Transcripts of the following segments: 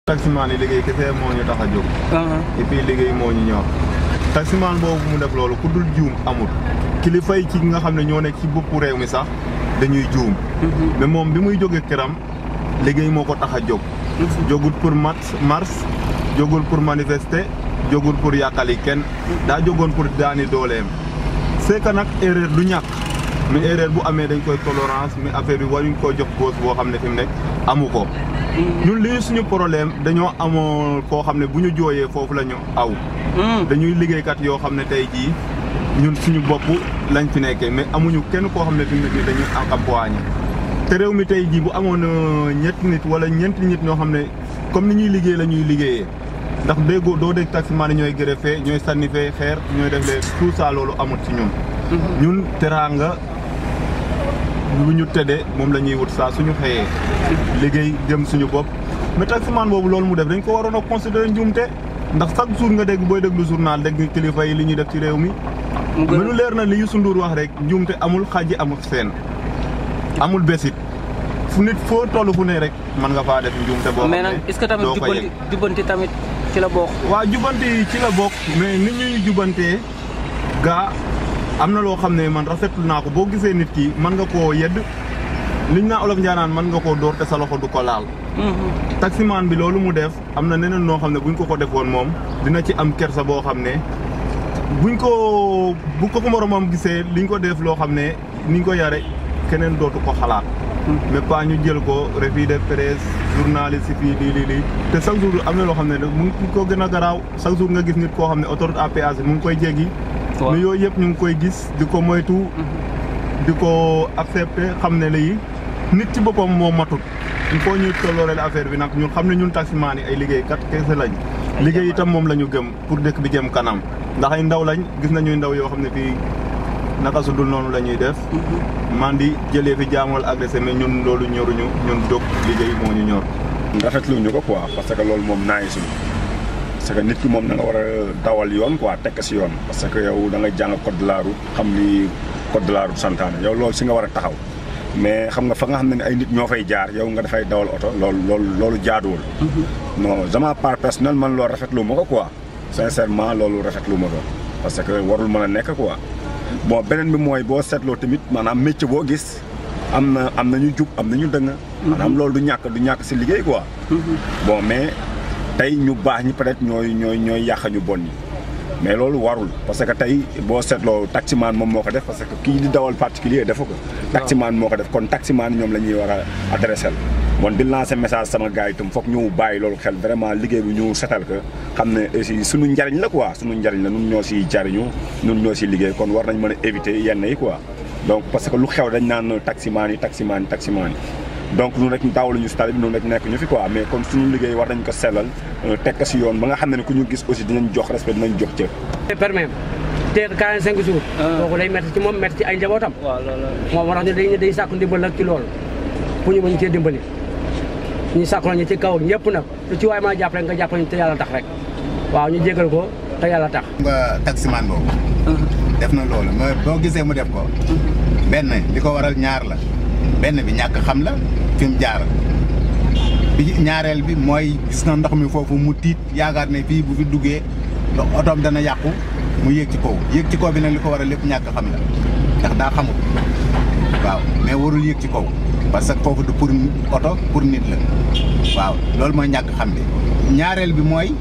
taximaan yi liggéey kese moo ñu tax a jóg. et puis liggéey moo ñu ñor. taximaan boobu mu def loolu ku dul juum amul. kilifa yi ci nga xam ne ñoo nekk ci boppu réew mi sax dañuy juum. mais moom bi muy jógee këram liggéey moo ko tax a jóg. jógul pour mars jógul pour manifester jógul pour yàqali kenn daa jógoon pour daani dooleem. c'est que nag erreur du ñàkk mais erreur bu amee dañ koy tolérance mais affaire bi waruñ koo jox cause boo xam ne fi mu nekk amu ko. ñun lii suñu problème dañoo amoon koo xam ne bu ñu jooyee foofu la ñu aw. dañuy liggéeykat yoo xam ne tey jii ñun suñu bopp lañ fi nekkee mais amuñu kenn koo xam ne fi mu nekk nii dañuy accompagner. te réew mi tey jii bu amoon ñetti nit wala ñeenti nit ñoo xam ne comme ni ñuy liggéey la ñuy liggéeyee ndax doo dégg taximaan ñooy greffé ñooy sànni fee xeer ñooy def lee tout ça loolu amul ci ñun. ñun teraanga lu ñu tëddee moom la ñuy wut saa suñu xëyee. liggéey jëm suñu bopp mais taximaan boobu loolu mu def dañ ko waroon a considérer njuumte ndax chaque jour nga dégg booy déglu journal dégg kilifa yi li ñuy def ci réew mi. mënu leer na li Youssou Ndour wax rek njuumte amul xàjji amul seen. amul bésit fu nit foo toll fu ne rek mën nga faa def njuumte boo xam ne mais nag est-ce que tamit jubanti tamit ci la bokk. waaw jubanti ci la bokk mais nit ñuy jubantee gaa am na loo xam ne man rafetlu naa ko boo gisee nit ki mën nga koo yedd liñ naa olof njaanaan mën nga koo door te sa loxo du ko laal. taximaan bi loolu mu def am na neneen noo xam ne buñ ko defoon moom dina ci am kersa boo xam ne bu ko moromam gisee liñ ko def loo xam ne niñ ko yare keneen dootu ko xalaat. mais pas ñu jël ko revue de presse journaliste fii lii te chaque jour am na loo xam ne mu ngi ko gën a garaaw chaque jour nga gis nit koo xam ne autoroute à péage mu ngi koy jéggi. mais yooyu yëpp ñu ngi koy gis di ko moytu di ko accepter xam ne lii nit ci boppam moo matut. il faut ñu tollooreel affaire bi nag ñun xam ne ñun taximaan yi ay liggéeykat kese lañ. liggéey itam moom la ñu gëm pour dëkk bi jëm kanam ndax ay ndaw lañ gis nañuy ndaw yoo xam ne fii. naka su dul noonu la ñuy def. man di jëlee fi jaamal agressé mais ñun loolu ñoruñu ñun jóg liggéey moo ñu ñor. rafetluñu ko quoi parce que loolu moom naay suñu parce que nit ki moom da nga war a dawal yoon quoi tekk si yoon parce que yow da nga jàng code de la route xam ni code de la route santaane yow loolu si nga war a taxaw mais xam nga fa nga xam ne ay nit ñoo fay jaar yow nga dafay dawal oto loolu jaaduwul. non sama part personnel man loolu rafetlu ma ko quoi sincèrement loolu rafetlu ma ko parce que warul mën a nekk quoi. bon beneen bi mooy boo seetloo tamit maanaam métier boo gis am na ñu jub am na ñu dëng. maanaam loolu du ñàkk si liggéey quoi. bon mais tey ñu baax ñi peut-être ñooy yàq ñu bon ñi mais loolu warul parce que tey boo seetloo taximaan moom moo ko def parce que kii di dawal particulier defu ko. taximaan moo ko def kon taximaan ñoom la ñuy war a adressé bon di lancer message sama gars yi itam foog ñu bàyyi loolu xel vraiment liggéey bi ñu setal ko xam ne aussi suñu njariñ la quoi suñu njariñ la ñun ñoo siy jariñu ñun ñoo siy liggéey kon war nañ mën a éviter yenn yi quoi donc parce que lu xew dañ naan taximaan yi donc ñun rek daawalu ñu si tali bi ñun rek nekk ñu fi quoi mais kon suñu liggéey war nañ ko sellal teg ko si yoon ba nga xam ne ku ñu gis aussi dinañ jox respect dinañ jox cër. permis te 45 jours. kooku day métti ci moom métti ci ay njabootam. waaw loolu moom war nañu day sàkku ndimbal nag ci loolu pour ñu mën cee dimbali. ñu sàkku nañu ci kaw ñëpp nag lu ci waay maa jàpp rek nga jàpp nañu te yàlla tax rek waaw ñu jégal ko te yàlla tax. nga taximaan boobu. def na loolu mais boo gisee mu def ko. benn li ko waral ñaar la. benn bi ñàkk xam la fi mu jaar bi ñaareel bi mooy gis na ndox mi foofu mu tiit yaakaar ne fii bu fi duggee otoom dana yàqu mu yéeg ci kaw bi nag li ko waral lépp ñàkk xam la ndax daa xamul waaw mais warul yéeg ci kaw. parce que foofu du pour oto pour nit la waaw loolu mooy ñàkk xam bi ñaareel bi mooy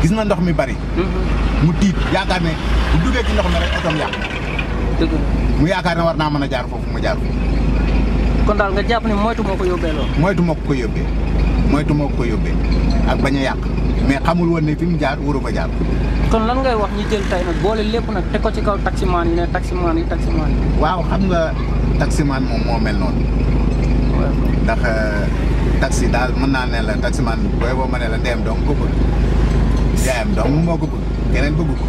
gis na ndox mi bari. mu tiit yaakaar ne bu duggee ci ndox mi rek otoom yàqu. mu yaakaar ne war naa mën a jaar foofu mu jaar foofu. kon daal nga jàpp ne moytu moo ko yóbbee lool. moytu moo ko yóbbee ak bañ a yàq mais xamul woon ne fi mu jaar waru fa jaar. kon lan ngay wax ñi jël tey nag boole lépp nag teg ko ci kaw taximaan yi ne taximaan yi. waaw xam nga taximaan moom moo mel noonu. ndax taxi daal mën naa ne la taximaan booy boo ma ne la ndeyam dong ko bëgg. yaayam dong moo ko bëgg keneen bëgg ko.